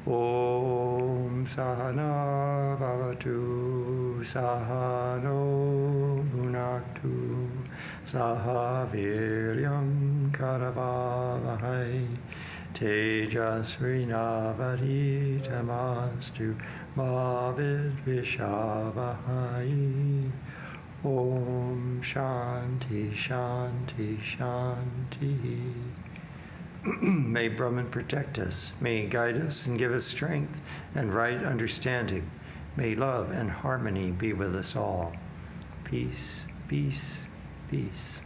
Om Sahana Bhavatu Sahano Bhunaktu Saha Viryam Karavavahai Tejasvinavaditamastu Mavid Vishavahai. Om Shanti Shanti Shanti. May Brahman protect us. May he guide us and give us strength and right understanding. May love and harmony be with us all. Peace, peace, peace.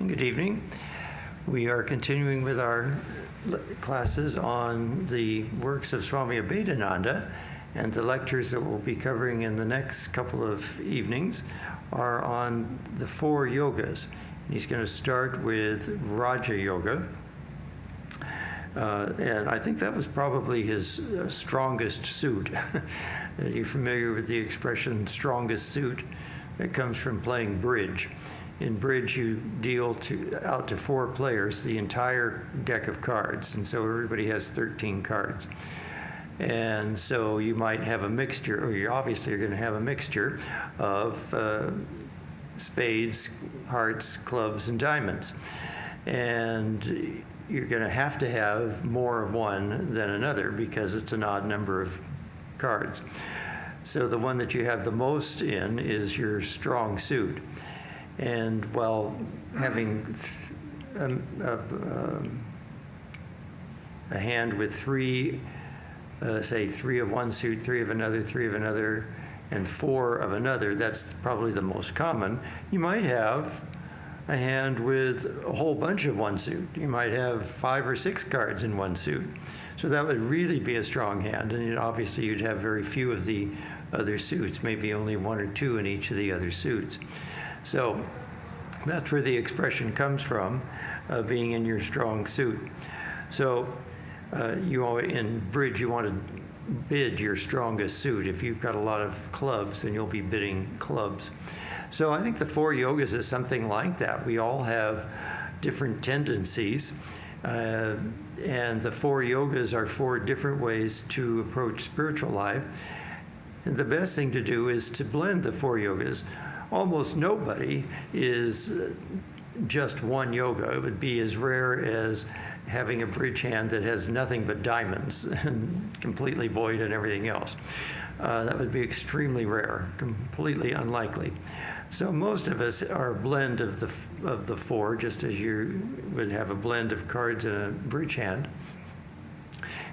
And good evening. We are continuing with our classes on the works of Swami Abhedananda, and the lectures that we'll be covering in the next couple of evenings are on the 4 yogas. He's going to start with Raja Yoga, and I think that was probably his strongest suit. Are you familiar with the expression strongest suit? It comes from playing bridge. In bridge, you deal out to 4 players the entire deck of cards, and so everybody has 13 cards. And so you might have a mixture, or you obviously are going to have a mixture of spades, hearts, clubs, and diamonds. And you're going to have more of one than another because it's an odd number of cards. So the one that you have the most in is your strong suit. And while having a hand with 3, say 3 of one suit, 3 of another, 3 of another, and 4 of another, that's probably the most common. You might have a hand with a whole bunch of one suit. You might have 5 or 6 cards in one suit. So that would really be a strong hand, and obviously you'd have very few of the other suits, maybe only 1 or 2 in each of the other suits. So that's where the expression comes from, being in your strong suit. So in bridge, you want to bid your strongest suit. If you've got a lot of clubs, then you'll be bidding clubs. So I think the 4 yogas is something like that. We all have different tendencies, and the 4 yogas are 4 different ways to approach spiritual life. And the best thing to do is to blend the 4 yogas. Almost nobody is just one yoga. It would be as rare as having a bridge hand that has nothing but diamonds and completely void and everything else. That would be extremely rare, completely unlikely. So most of us are a blend of the 4, just as you would have a blend of cards in a bridge hand.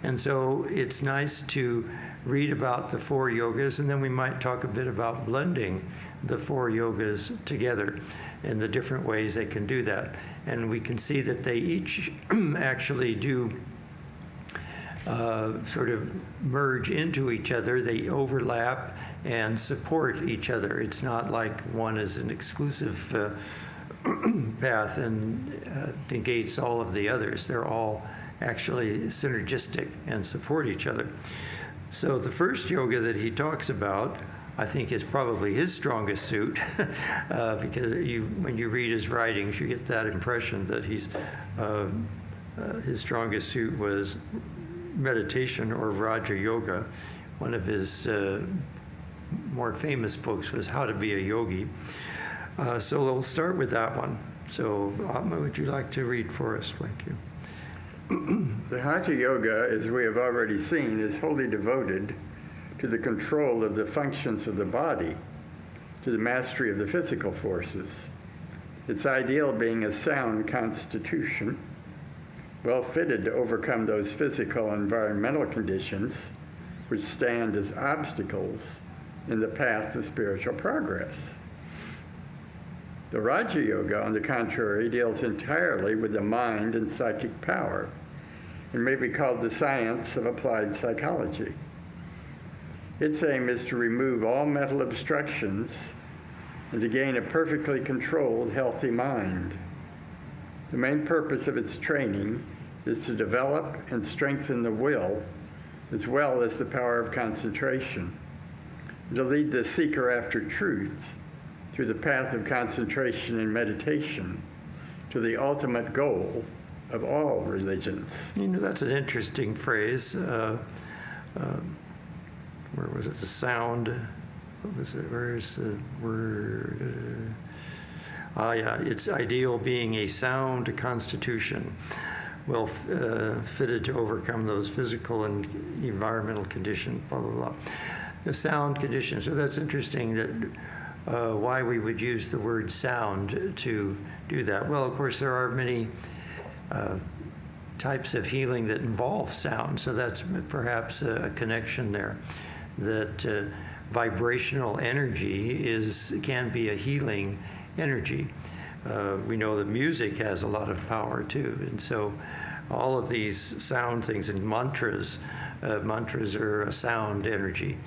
And so it's nice to read about the 4 yogas, and then we might talk a bit about blending the 4 yogas together and the different ways they can do that. And we can see that they each actually do sort of merge into each other. They overlap and support each other. It's not like one is an exclusive path and negates all of the others. They're all actually synergistic and support each other. So the first yoga that he talks about, I think, is probably his strongest suit, because when you read his writings, you get that impression that his strongest suit was meditation or Raja Yoga. One of his more famous books was How to Be a Yogi. So we'll start with that one. So Atma, would you like to read for us? Thank you. The Hatha Yoga, as we have already seen, is wholly devoted to the control of the functions of the body, to the mastery of the physical forces, its ideal being a sound constitution, well fitted to overcome those physical and environmental conditions which stand as obstacles in the path of spiritual progress. The Raja Yoga, on the contrary, deals entirely with the mind and psychic power, and may be called the science of applied psychology. Its aim is to remove all mental obstructions and to gain a perfectly controlled, healthy mind. The main purpose of its training is to develop and strengthen the will, as well as the power of concentration, and to lead the seeker after truth through the path of concentration and meditation to the ultimate goal of all religions. You know, that's an interesting phrase. Where was it? The sound. What was it? Where's the word? Yeah, its ideal being a sound constitution, well fitted to overcome those physical and environmental conditions, blah, blah, blah. The sound condition. So that's interesting that why we would use the word sound to do that. Well, of course, there are many types of healing that involve sound, so that's perhaps a connection there, that vibrational energy can be a healing energy. We know that music has a lot of power too, and so all of these sound things and mantras are a sound energy.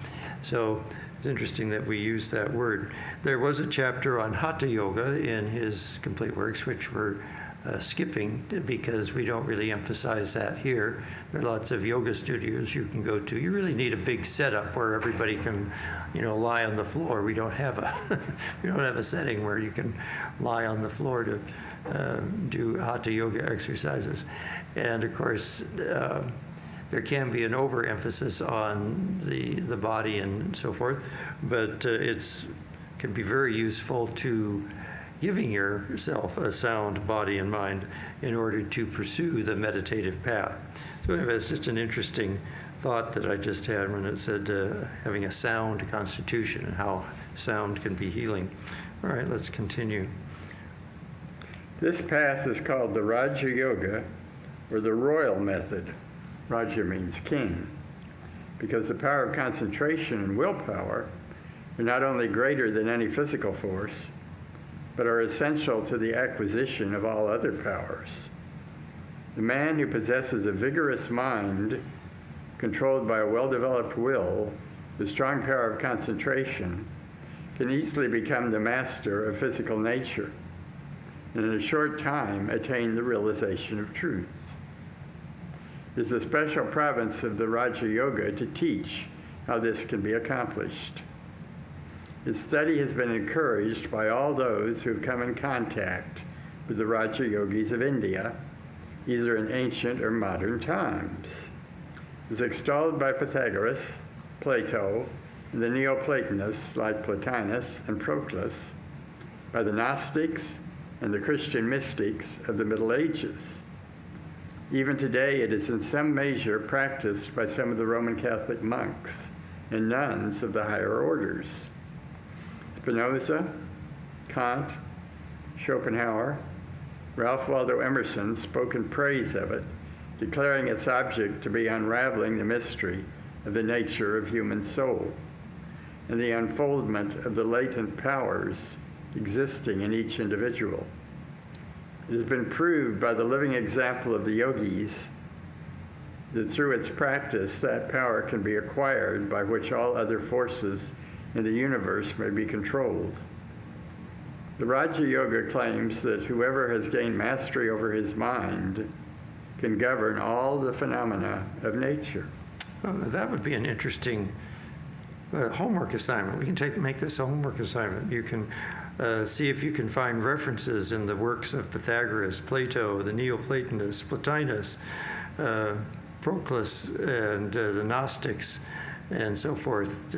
So it's interesting that we use that word. There was a chapter on Hatha Yoga in his complete works, which we're skipping because we don't really emphasize that here. There are lots of yoga studios you can go to. You really need a big setup where everybody can, lie on the floor. We don't have a setting where you can lie on the floor to do Hatha Yoga exercises. And of course, there can be an overemphasis on the body and so forth, but it can be very useful to giving yourself a sound body and mind in order to pursue the meditative path. So anyway, it's just an interesting thought that I just had when it said having a sound constitution and how sound can be healing. All right, let's continue. This path is called the Raja Yoga, or the royal method. Raja means king, because the power of concentration and willpower are not only greater than any physical force, but are essential to the acquisition of all other powers. The man who possesses a vigorous mind, controlled by a well-developed will, with strong power of concentration, can easily become the master of physical nature, and in a short time attain the realization of truth. It is a special province of the Raja Yoga to teach how this can be accomplished. Its study has been encouraged by all those who have come in contact with the Raja Yogis of India, either in ancient or modern times. It was extolled by Pythagoras, Plato, and the Neoplatonists like Plotinus and Proclus, by the Gnostics and the Christian mystics of the Middle Ages. Even today, it is in some measure practiced by some of the Roman Catholic monks and nuns of the higher orders. Spinoza, Kant, Schopenhauer, Ralph Waldo Emerson spoke in praise of it, declaring its object to be unraveling the mystery of the nature of human soul and the unfoldment of the latent powers existing in each individual. It has been proved by the living example of the yogis that through its practice, that power can be acquired by which all other forces in the universe may be controlled. The Raja Yoga claims that whoever has gained mastery over his mind can govern all the phenomena of nature. Well, that would be an interesting homework assignment. We can make this a homework assignment. You can see if you can find references in the works of Pythagoras, Plato, the Neoplatonists, Plotinus, Proclus, and the Gnostics, and so forth,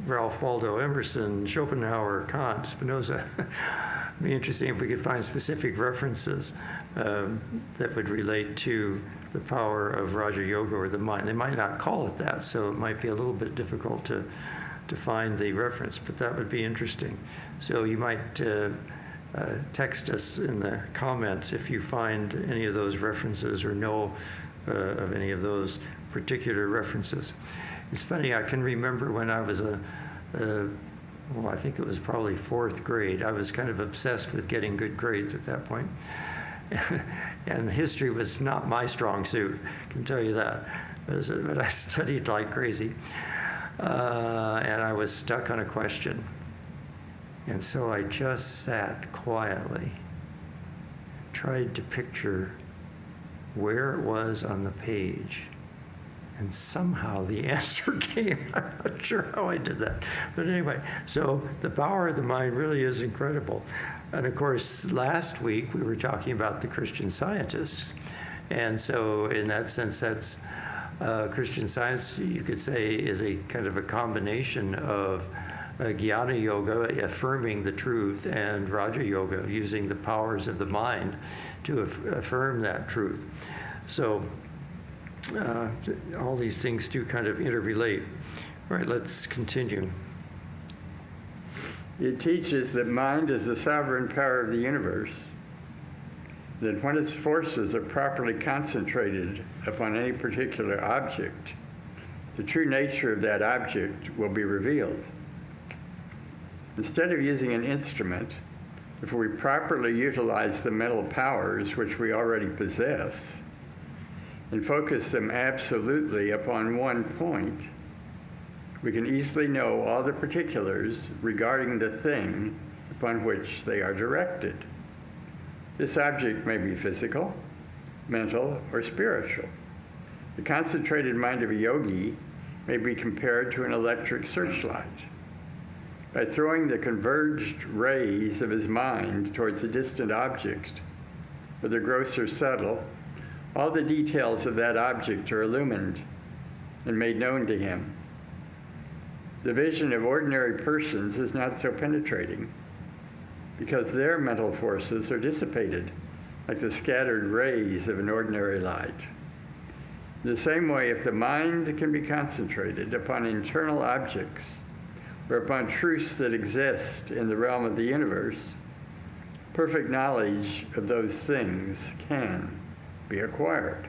Ralph Waldo Emerson, Schopenhauer, Kant, Spinoza. It'd be interesting if we could find specific references that would relate to the power of Raja Yoga or the mind. They might not call it that, so it might be a little bit difficult to find the reference, but that would be interesting. So you might text us in the comments if you find any of those references or know of any of those particular references. It's funny, I can remember when I was I think it was probably 4th grade. I was kind of obsessed with getting good grades at that point. And history was not my strong suit, I can tell you that. But I studied like crazy. And I was stuck on a question. And so I just sat quietly, tried to picture where it was on the page. And somehow the answer came. I'm not sure how I did that. But anyway, so the power of the mind really is incredible. And of course, last week we were talking about the Christian Scientists. And so in that sense, that's Christian Science, you could say, is a kind of a combination of Jnana Yoga, affirming the truth, and Raja Yoga, using the powers of the mind to affirm that truth. So all these things do kind of interrelate. All right, let's continue. It teaches that mind is the sovereign power of the universe, that when its forces are properly concentrated upon any particular object, the true nature of that object will be revealed. Instead of using an instrument, if we properly utilize the mental powers which we already possess and focus them absolutely upon one point, we can easily know all the particulars regarding the thing upon which they are directed. This object may be physical, mental, or spiritual. The concentrated mind of a yogi may be compared to an electric searchlight. By throwing the converged rays of his mind towards a distant object, whether gross or subtle, all the details of that object are illumined and made known to him. The vision of ordinary persons is not so penetrating because their mental forces are dissipated like the scattered rays of an ordinary light. In the same way, if the mind can be concentrated upon internal objects or upon truths that exist in the realm of the universe, perfect knowledge of those things can be acquired.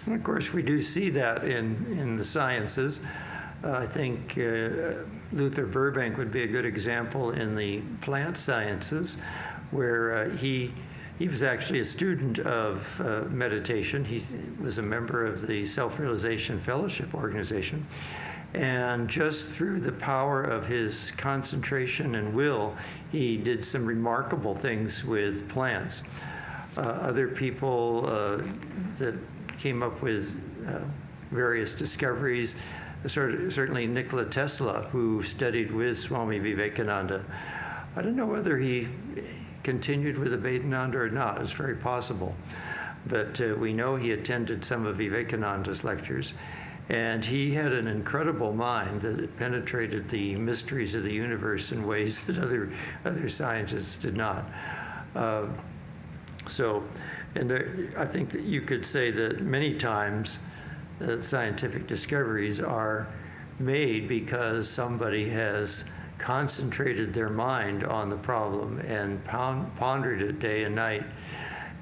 And of course, we do see that in the sciences. I think Luther Burbank would be a good example in the plant sciences, where he was actually a student of meditation. He was a member of the Self-Realization Fellowship Organization. And just through the power of his concentration and will, he did some remarkable things with plants. Other people that came up with various discoveries, certainly Nikola Tesla, who studied with Swami Vivekananda. I don't know whether he continued with Abhedananda or not. It's very possible. But we know he attended some of Vivekananda's lectures. And he had an incredible mind that penetrated the mysteries of the universe in ways that other scientists did not. I think that you could say that many times scientific discoveries are made because somebody has concentrated their mind on the problem and pondered it day and night.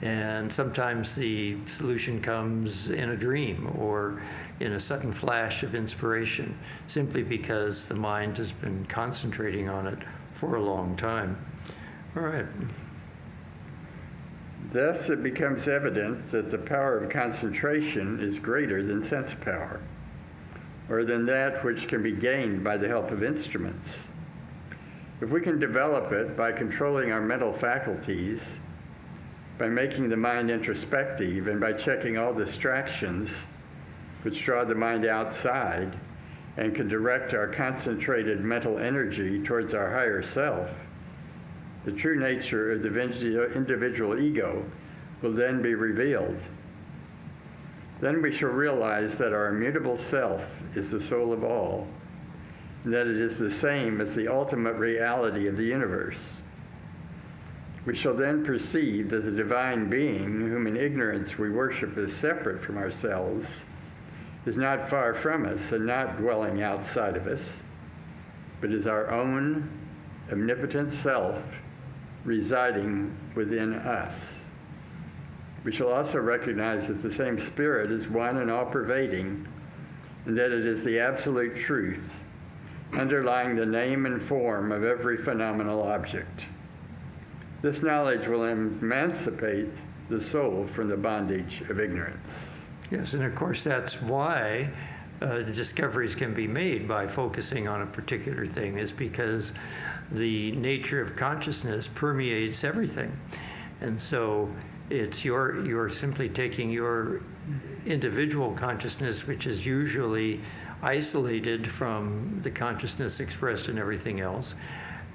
And sometimes the solution comes in a dream or in a sudden flash of inspiration, simply because the mind has been concentrating on it for a long time. All right. Thus, it becomes evident that the power of concentration is greater than sense power, or than that which can be gained by the help of instruments. If we can develop it by controlling our mental faculties, by making the mind introspective, and by checking all distractions which draw the mind outside and can direct our concentrated mental energy towards our higher self, the true nature of the individual ego will then be revealed. Then we shall realize that our immutable self is the soul of all, and that it is the same as the ultimate reality of the universe. We shall then perceive that the divine being, whom in ignorance we worship as separate from ourselves, is not far from us and not dwelling outside of us, but is our own omnipotent self residing within us. We shall also recognize that the same Spirit is one and all-pervading, and that it is the absolute truth underlying the name and form of every phenomenal object. This knowledge will emancipate the soul from the bondage of ignorance. Yes, and of course that's why discoveries can be made by focusing on a particular thing, is because the nature of consciousness permeates everything. And so it's you're simply taking your individual consciousness, which is usually isolated from the consciousness expressed in everything else,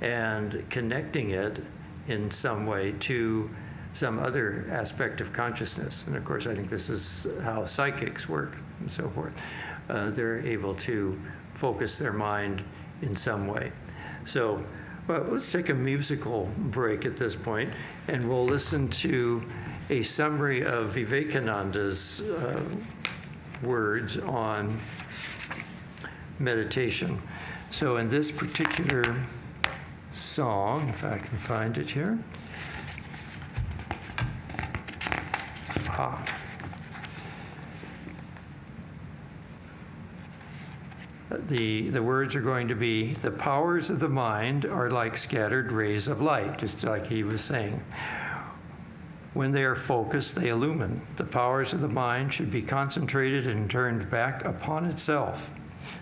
and connecting it in some way to some other aspect of consciousness. And of course, I think this is how psychics work and so forth. They're able to focus their mind in some way. So, well, let's take a musical break at this point, and we'll listen to a summary of Vivekananda's words on meditation. So in this particular song, if I can find it here. The words are going to be, the powers of the mind are like scattered rays of light, just like he was saying. When they are focused, they illumine. The powers of the mind should be concentrated and turned back upon itself.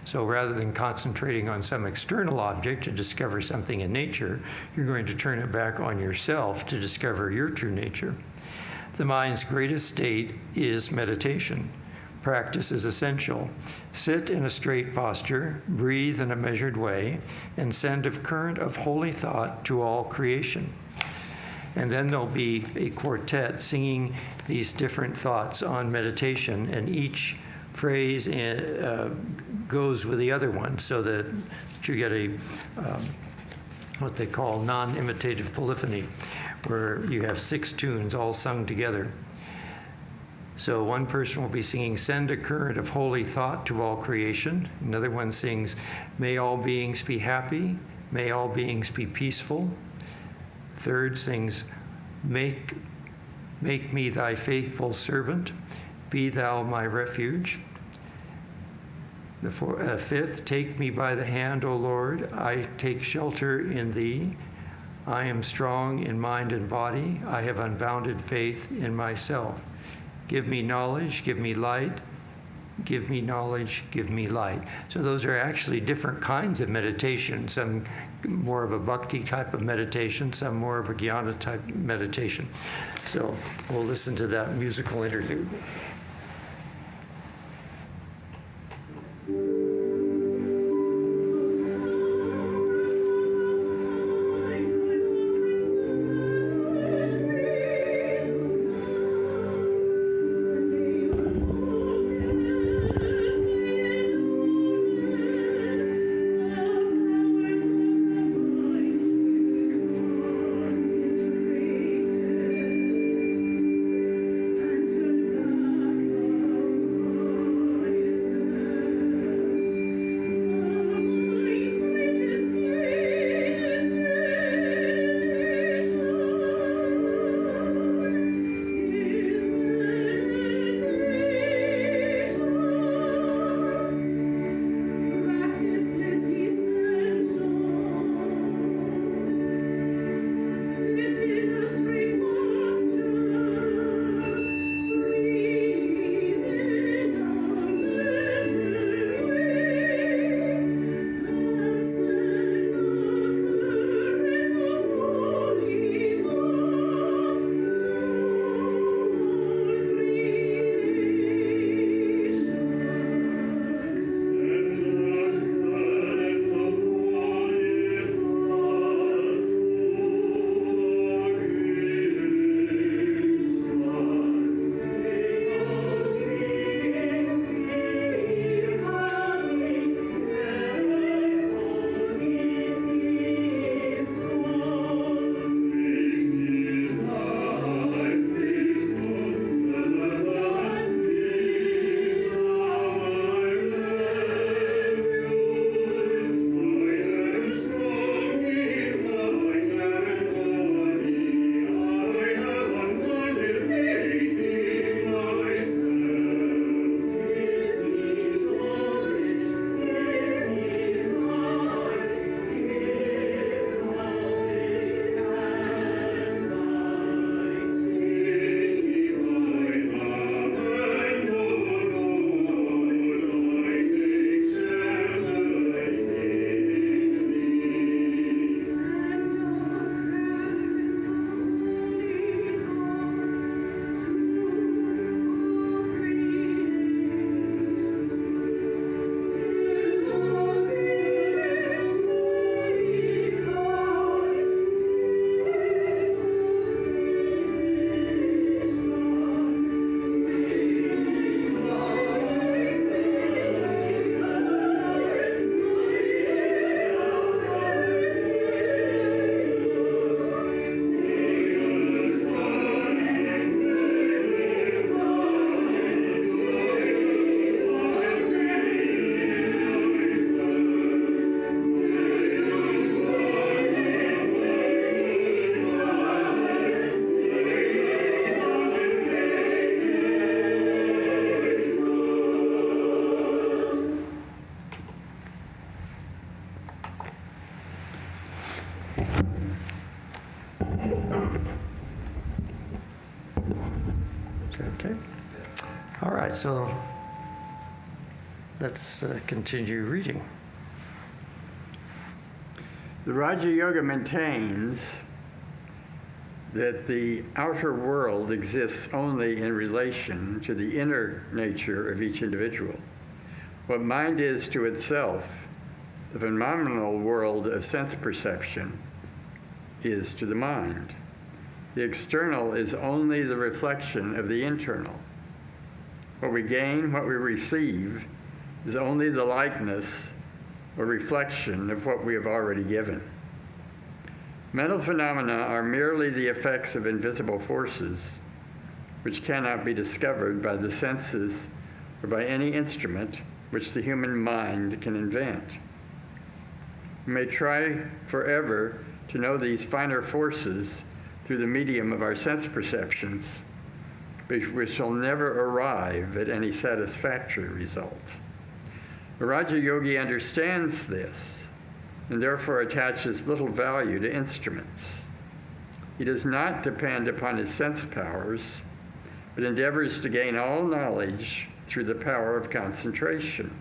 So rather than concentrating on some external object to discover something in nature, you're going to turn it back on yourself to discover your true nature. The mind's greatest state is meditation. Practice is essential. Sit in a straight posture, breathe in a measured way, and send a current of holy thought to all creation. And then there'll be a quartet singing these different thoughts on meditation, and each phrase goes with the other one, so that you get a what they call non-imitative polyphony, where you have 6 tunes all sung together. So one person will be singing, send a current of holy thought to all creation. Another one sings, may all beings be happy, may all beings be peaceful. Third sings, make me thy faithful servant, be thou my refuge. The fifth, take me by the hand, O Lord, I take shelter in thee. I am strong in mind and body, I have unbounded faith in myself. Give me knowledge, give me light, give me knowledge, give me light. So those are actually different kinds of meditation, some more of a bhakti type of meditation, some more of a jnana type meditation. So we'll listen to that musical interlude. So let's continue reading. The Raja Yoga maintains that the outer world exists only in relation to the inner nature of each individual. What mind is to itself, the phenomenal world of sense perception is to the mind. The external is only the reflection of the internal. What we gain, what we receive, is only the likeness or reflection of what we have already given. Mental phenomena are merely the effects of invisible forces, which cannot be discovered by the senses or by any instrument which the human mind can invent. We may try forever to know these finer forces through the medium of our sense perceptions, but we shall never arrive at any satisfactory result. The Raja Yogi understands this and therefore attaches little value to instruments. He does not depend upon his sense powers, but endeavors to gain all knowledge through the power of concentration.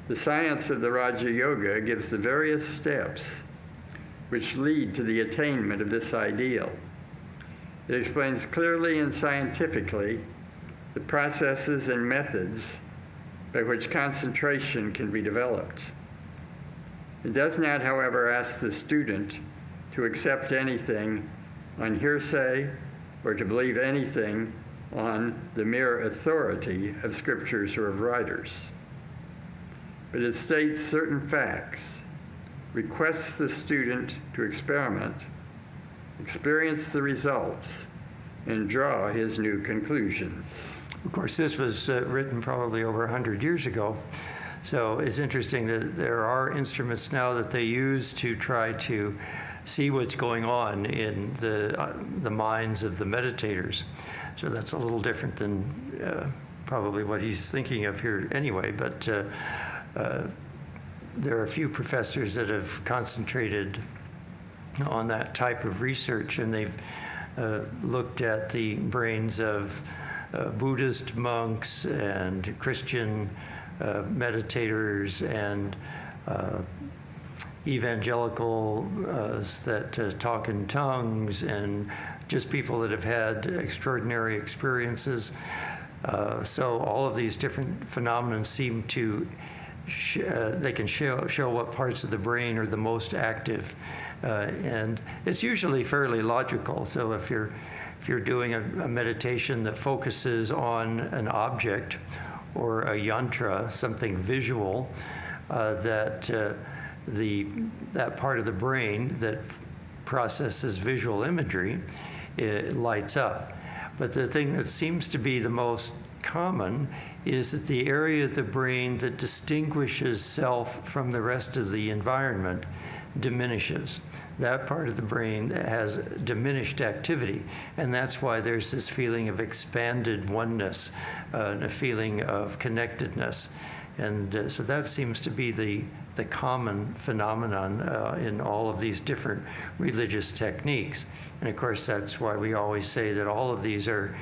The science of the Raja Yoga gives the various steps which lead to the attainment of this ideal. It explains clearly and scientifically the processes and methods by which concentration can be developed. It does not, however, ask the student to accept anything on hearsay or to believe anything on the mere authority of scriptures or of writers. But it states certain facts, requests the student to experiment, experience the results, and draw his new conclusions. Of course, this was written probably over 100 years ago. So it's interesting that there are instruments now that they use to try to see what's going on in the minds of the meditators. So that's a little different than probably what he's thinking of here anyway. But there are a few professors that have concentrated on that type of research, and they've looked at the brains of Buddhist monks and Christian meditators and evangelicals that talk in tongues, and just people that have had extraordinary experiences. So all of these different phenomena seem to they can show what parts of the brain are the most active, and it's usually fairly logical. So if you're doing a meditation that focuses on an object or a yantra, something visual, that part of the brain that processes visual imagery, it lights up. But the thing that seems to be the most common is that the area of the brain that distinguishes self from the rest of the environment diminishes. That part of the brain has diminished activity, and that's why there's this feeling of expanded oneness, and a feeling of connectedness. And so that seems to be the common phenomenon in all of these different religious techniques. And of course, that's why we always say that all of these are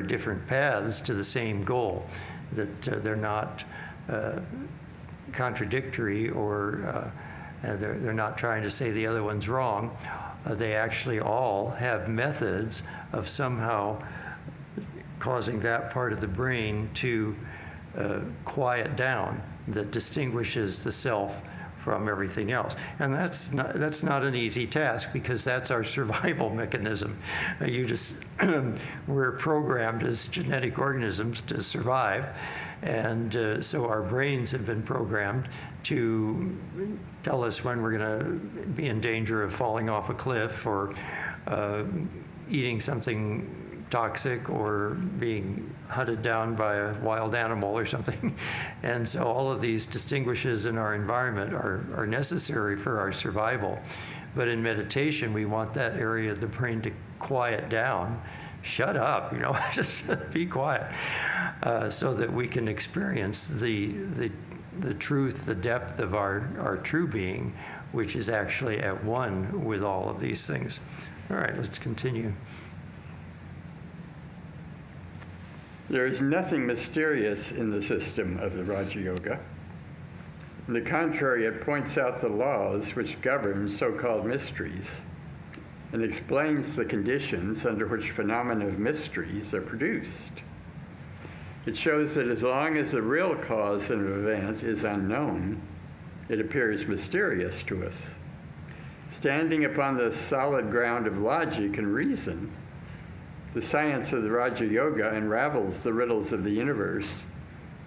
different paths to the same goal, that they're not contradictory, or they're not trying to say the other one's wrong. They actually all have methods of somehow causing that part of the brain to quiet down, that distinguishes the self from everything else. And that's not an easy task, because that's our survival mechanism. We're programmed as genetic organisms to survive, and so our brains have been programmed to tell us when we're going to be in danger of falling off a cliff, or eating something toxic, or being hunted down by a wild animal or something. And so all of these distinguishes in our environment are necessary for our survival. But in meditation, we want that area of the brain to quiet down, shut up, just be quiet, so that we can experience the truth, the depth of our true being, which is actually at one with all of these things. All right, let's continue. There is nothing mysterious in the system of the Raja Yoga. On the contrary, it points out the laws which govern so-called mysteries and explains the conditions under which phenomena of mysteries are produced. It shows that as long as the real cause of an event is unknown, it appears mysterious to us. Standing upon the solid ground of logic and reason, the science of the Raja Yoga unravels the riddles of the universe,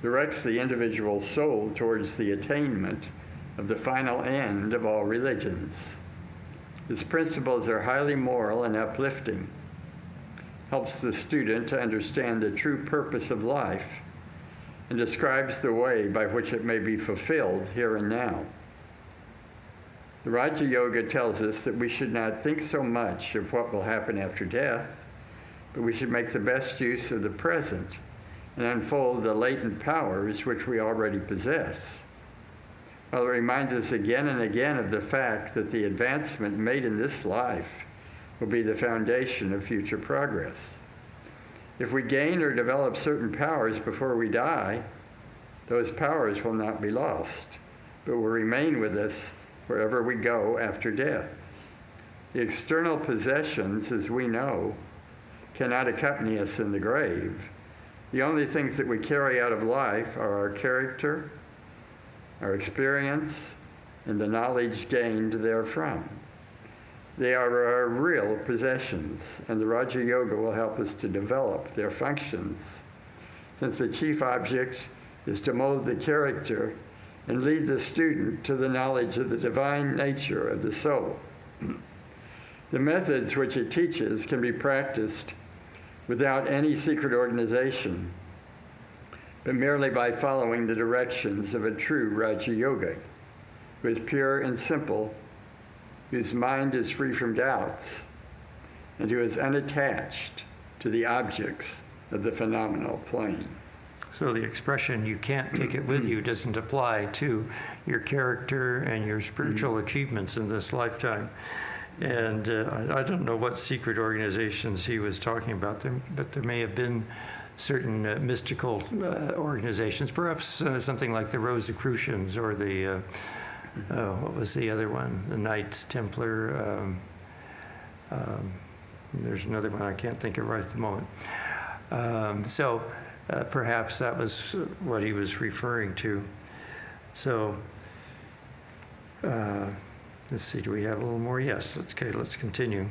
directs the individual soul towards the attainment of the final end of all religions. Its principles are highly moral and uplifting, helps the student to understand the true purpose of life, and describes the way by which it may be fulfilled here and now. The Raja Yoga tells us that we should not think so much of what will happen after death, but we should make the best use of the present and unfold the latent powers which we already possess. While it reminds us again and again of the fact that the advancement made in this life will be the foundation of future progress. If we gain or develop certain powers before we die, those powers will not be lost, but will remain with us wherever we go after death. The external possessions, as we know, cannot accompany us in the grave. The only things that we carry out of life are our character, our experience, and the knowledge gained therefrom. They are our real possessions, and the Raja Yoga will help us to develop their functions, since the chief object is to mold the character and lead the student to the knowledge of the divine nature of the soul. The methods which it teaches can be practiced without any secret organization, but merely by following the directions of a true Raja Yogi, who is pure and simple, whose mind is free from doubts, and who is unattached to the objects of the phenomenal plane. So the expression, you can't take it with you, doesn't apply to your character and your spiritual achievements in this lifetime. And I don't know what secret organizations he was talking about, but there may have been certain mystical organizations, perhaps something like the Rosicrucians or the, what was the other one? The Knights Templar. There's another one I can't think of right at the moment. Perhaps that was what he was referring to. So, let's see, do we have a little more? Yes, let's continue.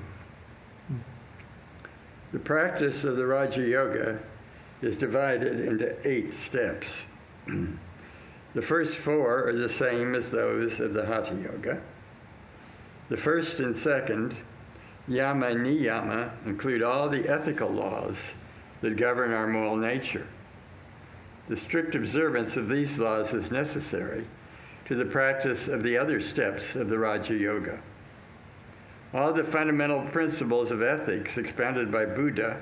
The practice of the Raja Yoga is divided into 8 steps. The first 4 are the same as those of the Hatha Yoga. The first and second, Yama and Niyama, include all the ethical laws that govern our moral nature. The strict observance of these laws is necessary to the practice of the other steps of the Raja Yoga. All the fundamental principles of ethics expounded by Buddha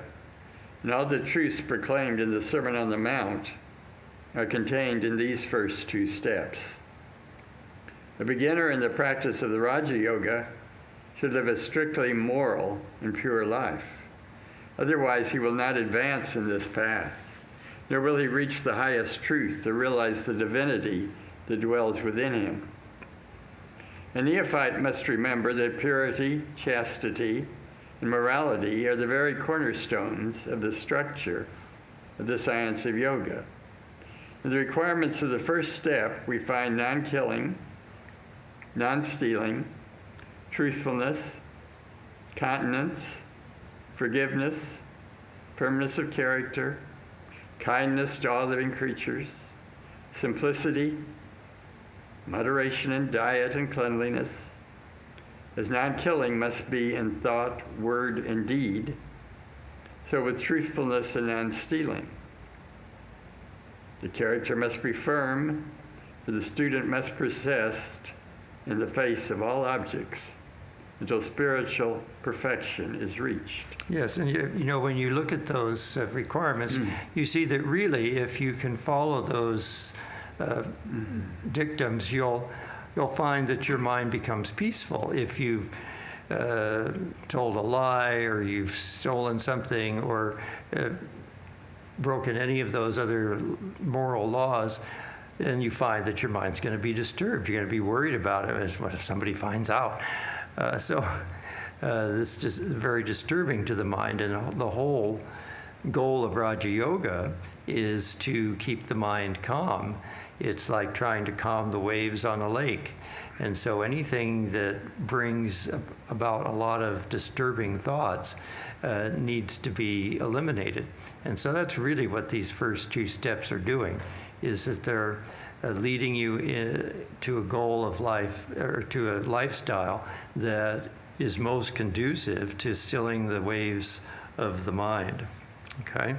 and all the truths proclaimed in the Sermon on the Mount are contained in these first 2 steps. A beginner in the practice of the Raja Yoga should live a strictly moral and pure life. Otherwise, he will not advance in this path, nor will he reach the highest truth to realize the divinity that dwells within him. A neophyte must remember that purity, chastity, and morality are the very cornerstones of the structure of the science of yoga. In the requirements of the first step, we find non-killing, non-stealing, truthfulness, continence, forgiveness, firmness of character, kindness to all living creatures, simplicity, moderation in diet and cleanliness, as non-killing must be in thought, word, and deed, so with truthfulness and non-stealing. The character must be firm, for the student must persist in the face of all objects until spiritual perfection is reached. Yes, and you know, when you look at those requirements, you see that really, if you can follow those dictums, you'll find that your mind becomes peaceful. If you've told a lie, or you've stolen something, or broken any of those other moral laws, then you find that your mind's going to be disturbed. You're going to be worried about it. What if somebody finds out? This is just very disturbing to the mind. And the whole goal of Raja Yoga is to keep the mind calm. It's like trying to calm the waves on a lake. And so anything that brings about a lot of disturbing thoughts needs to be eliminated. And so that's really what these first two steps are doing, is that they're leading you to a goal of life, or to a lifestyle that is most conducive to stilling the waves of the mind. Okay?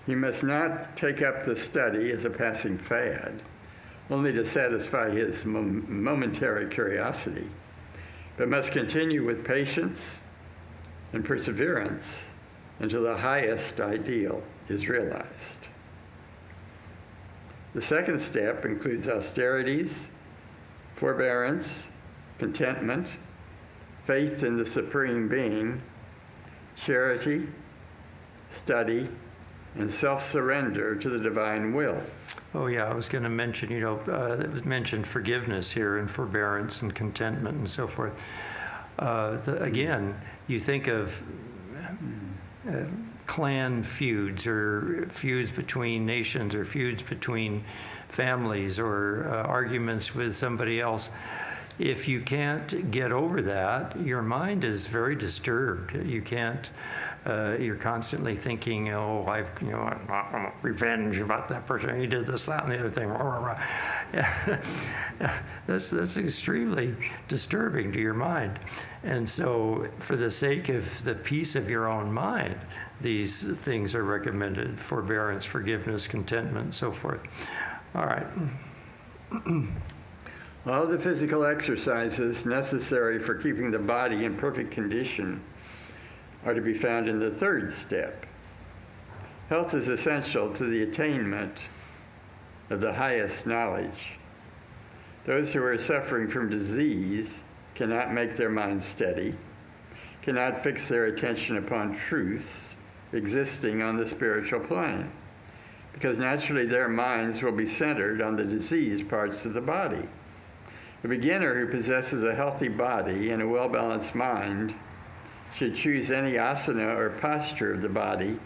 He must not take up the study as a passing fad, only to satisfy his momentary curiosity, but must continue with patience and perseverance until the highest ideal is realized. The second step includes austerities, forbearance, contentment, faith in the Supreme Being, charity, study, and self-surrender to the divine will. Oh yeah, I was going to mention, it was mentioned forgiveness here, and forbearance and contentment and so forth. Again, you think of clan feuds, or feuds between nations, or feuds between families, or arguments with somebody else. If you can't get over that, your mind is very disturbed. You can't. You're constantly thinking, "Oh, I want revenge about that person. He did this, that, and the other thing." That's extremely disturbing to your mind. And so, for the sake of the peace of your own mind, these things are recommended: forbearance, forgiveness, contentment, and so forth. All right. All the physical exercises necessary for keeping the body in perfect condition are to be found in the third step. Health is essential to the attainment of the highest knowledge. Those who are suffering from disease cannot make their minds steady, cannot fix their attention upon truths existing on the spiritual plane, because naturally their minds will be centered on the diseased parts of the body. A beginner who possesses a healthy body and a well-balanced mind should choose any asana or posture of the body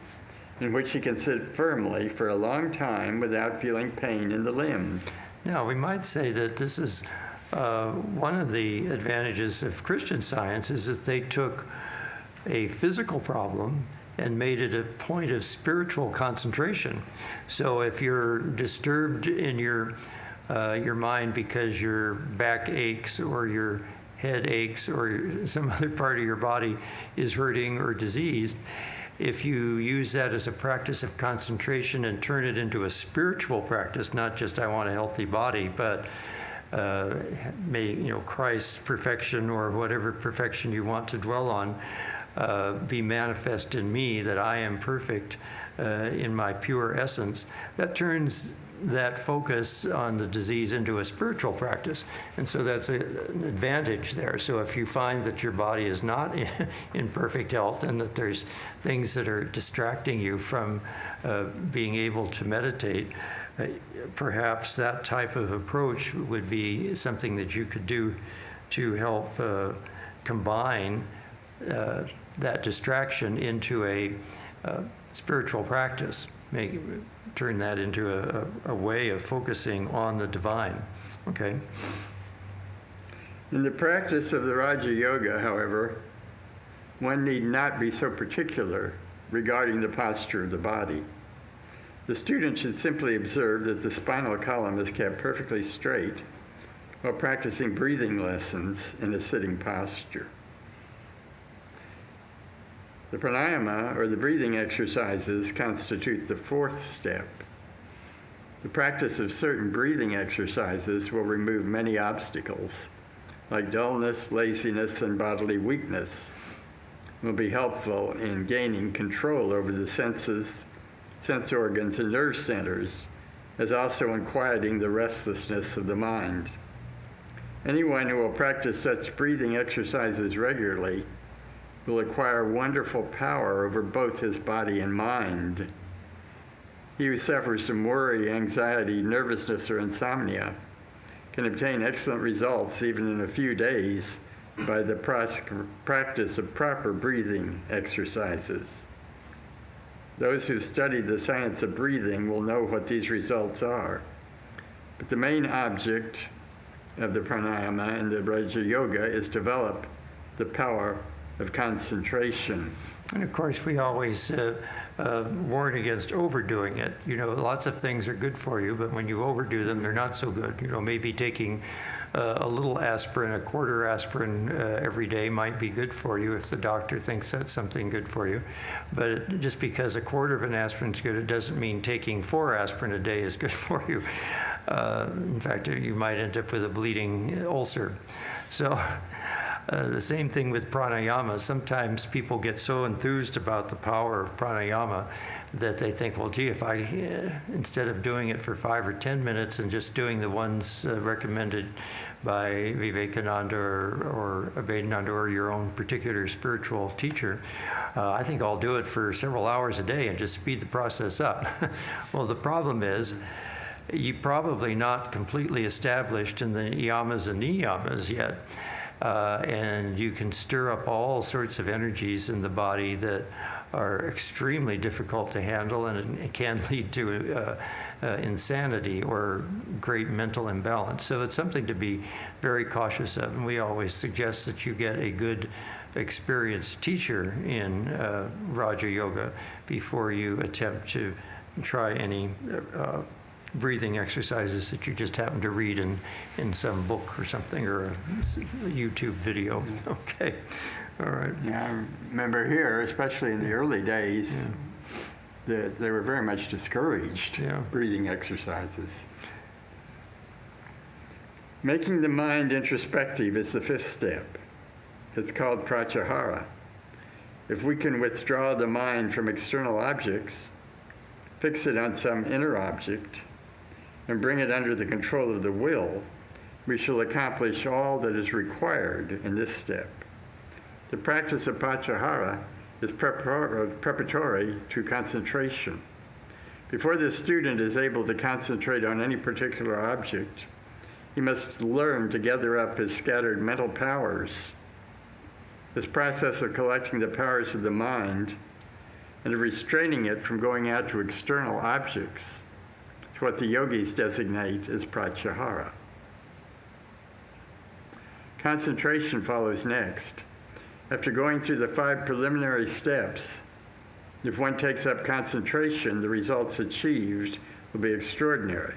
in which he can sit firmly for a long time without feeling pain in the limbs. Now, we might say that this is one of the advantages of Christian Science, is that they took a physical problem and made it a point of spiritual concentration. So if you're disturbed in your mind because your back aches, or your head aches, or some other part of your body is hurting or diseased, if you use that as a practice of concentration and turn it into a spiritual practice, not just I want a healthy body, but may Christ's perfection, or whatever perfection you want to dwell on, be manifest in me, that I am perfect in my pure essence, that turns that focus on the disease into a spiritual practice. And so that's an advantage there. So if you find that your body is not in perfect health, and that there's things that are distracting you from being able to meditate, perhaps that type of approach would be something that you could do to help combine that distraction into a spiritual practice. Turn that into a way of focusing on the divine. Okay? In the practice of the Raja Yoga, however, one need not be so particular regarding the posture of the body. The student should simply observe that the spinal column is kept perfectly straight while practicing breathing lessons in a sitting posture. The pranayama, or the breathing exercises, constitute the fourth step. The practice of certain breathing exercises will remove many obstacles, like dullness, laziness, and bodily weakness. It will be helpful in gaining control over the senses, sense organs, and nerve centers, as also in quieting the restlessness of the mind. Anyone who will practice such breathing exercises regularly will acquire wonderful power over both his body and mind. He who suffers from worry, anxiety, nervousness, or insomnia can obtain excellent results even in a few days by the practice of proper breathing exercises. Those who study the science of breathing will know what these results are. But the main object of the pranayama and the Raja Yoga is to develop the power of concentration. And of course, we always warn against overdoing it. You know, lots of things are good for you, but when you overdo them, they're not so good. You know, maybe taking a little aspirin, a quarter aspirin every day might be good for you if the doctor thinks that's something good for you. But just because a quarter of an aspirin is good, it doesn't mean taking 4 aspirin a day is good for you. In fact, you might end up with a bleeding ulcer. So the same thing with pranayama. Sometimes people get so enthused about the power of pranayama that they think, well, gee, if I, instead of doing it for 5 or 10 minutes and just doing the ones recommended by Vivekananda or Abhedananda or your own particular spiritual teacher, I think I'll do it for several hours a day and just speed the process up. Well, the problem is, you're probably not completely established in the yamas and niyamas yet. And you can stir up all sorts of energies in the body that are extremely difficult to handle, and it can lead to insanity or great mental imbalance. So it's something to be very cautious of, and we always suggest that you get a good experienced teacher in Raja Yoga before you attempt to try any breathing exercises that you just happen to read in some book or something, or a YouTube video. Okay, all right. Yeah, I remember here, especially in the early days, that they were very much discouraged, breathing exercises. Making the mind introspective is the 5th step. It's called pratyahara. If we can withdraw the mind from external objects, fix it on some inner object, and bring it under the control of the will, we shall accomplish all that is required in this step. The practice of pratyahara is preparatory to concentration. Before the student is able to concentrate on any particular object, he must learn to gather up his scattered mental powers. This process of collecting the powers of the mind and of restraining it from going out to external objects is what the yogis designate as pratyahara. Concentration follows next. After going through the 5 preliminary steps, if one takes up concentration, the results achieved will be extraordinary.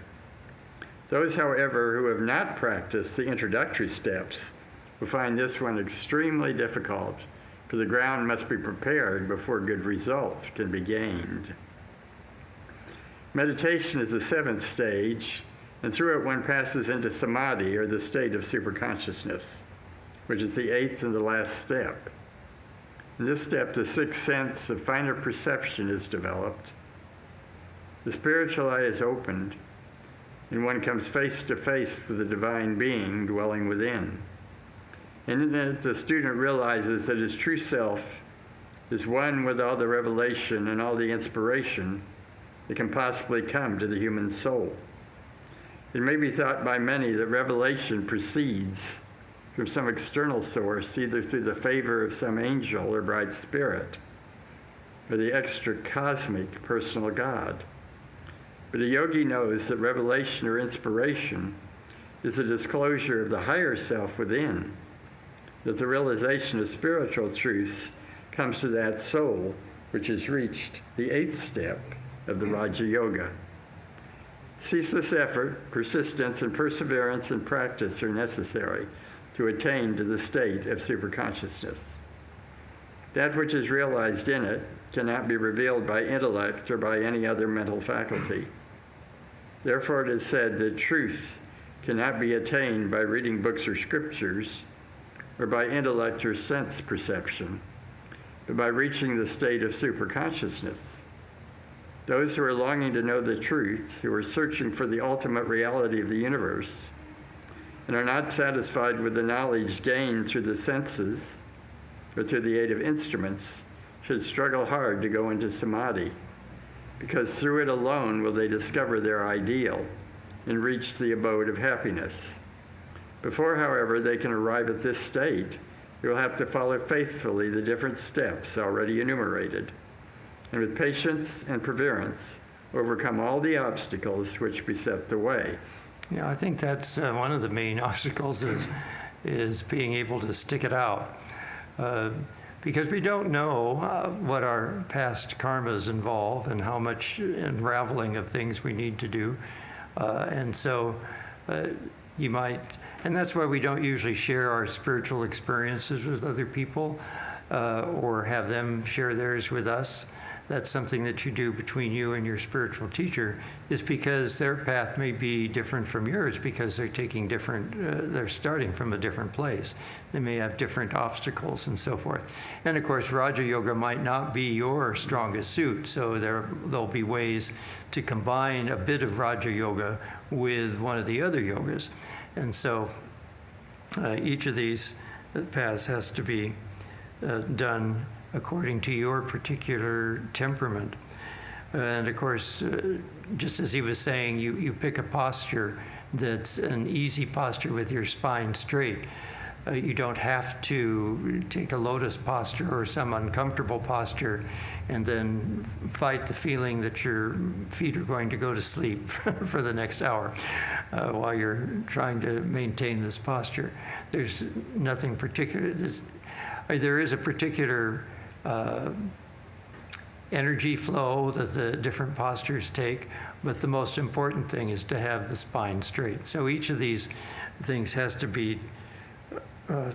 Those, however, who have not practiced the introductory steps will find this one extremely difficult, for the ground must be prepared before good results can be gained. Meditation is the 7th stage, and through it one passes into samadhi, or the state of superconsciousness, which is the 8th and the last step. In this step, the 6th sense of finer perception is developed. The spiritual eye is opened, and one comes face to face with the divine being dwelling within. And in it, the student realizes that his true self is one with all the revelation and all the inspiration that can possibly come to the human soul. It may be thought by many that revelation proceeds from some external source, either through the favor of some angel or bright spirit, or the extra cosmic personal God. But a yogi knows that revelation or inspiration is a disclosure of the higher self within, that the realization of spiritual truths comes to that soul which has reached the 8th step of the Raja Yoga. Ceaseless effort, persistence, and perseverance and practice are necessary to attain to the state of superconsciousness. That which is realized in it cannot be revealed by intellect or by any other mental faculty. Therefore, it is said that truth cannot be attained by reading books or scriptures, or by intellect or sense perception, but by reaching the state of superconsciousness. Those who are longing to know the truth, who are searching for the ultimate reality of the universe, and are not satisfied with the knowledge gained through the senses, but through the aid of instruments, should struggle hard to go into samadhi, because through it alone will they discover their ideal and reach the abode of happiness. Before, however, they can arrive at this state, they will have to follow faithfully the different steps already enumerated, and with patience and perseverance, overcome all the obstacles which beset the way. Yeah, I think that's one of the main obstacles is being able to stick it out. Because we don't know what our past karmas involve and how much unraveling of things we need to do. And so you might, and that's why we don't usually share our spiritual experiences with other people or have them share theirs with us. That's something that you do between you and your spiritual teacher, is because their path may be different from yours because they're taking different, they're starting from a different place. They may have different obstacles and so forth. And of course, Raja Yoga might not be your strongest suit, so there'll be ways to combine a bit of Raja Yoga with one of the other yogas. And so each of these paths has to be done according to your particular temperament. And of course, just as he was saying, you pick a posture that's an easy posture with your spine straight. You don't have to take a lotus posture or some uncomfortable posture and then fight the feeling that your feet are going to go to sleep for the next hour while you're trying to maintain this posture. There's nothing particular. There is a particular energy flow that the different postures take, but the most important thing is to have the spine straight. So each of these things has to be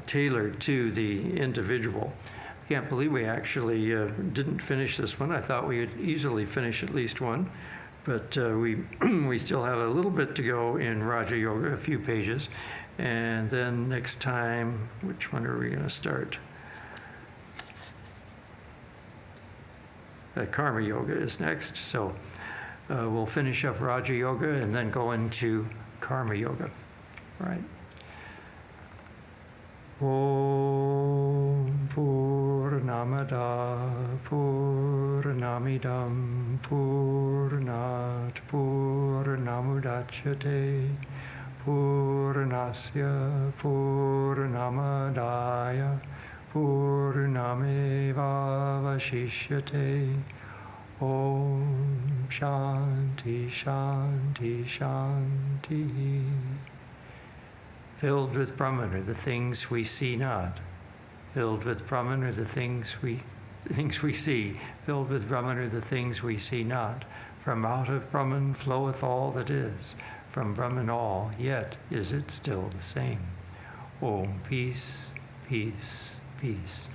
tailored to the individual. I can't believe we actually didn't finish this one. I thought we would easily finish at least one, but we still have a little bit to go in Raja Yoga, a few pages, and then next time, which one are we going to start? Karma Yoga is next, so we'll finish up Raja Yoga and then go into Karma Yoga. All right. Om Purnamada Purnamidam Purnat Purnamudachyate Purnasya Purnamadaya Purnameva Vashishyate. Om Shanti Shanti Shanti. Filled with Brahman are the things we see not. Filled with Brahman are the things we see. Filled with Brahman are the things we see not. From out of Brahman floweth all that is. From Brahman all, yet is it still the same. Om, peace, peace, peace.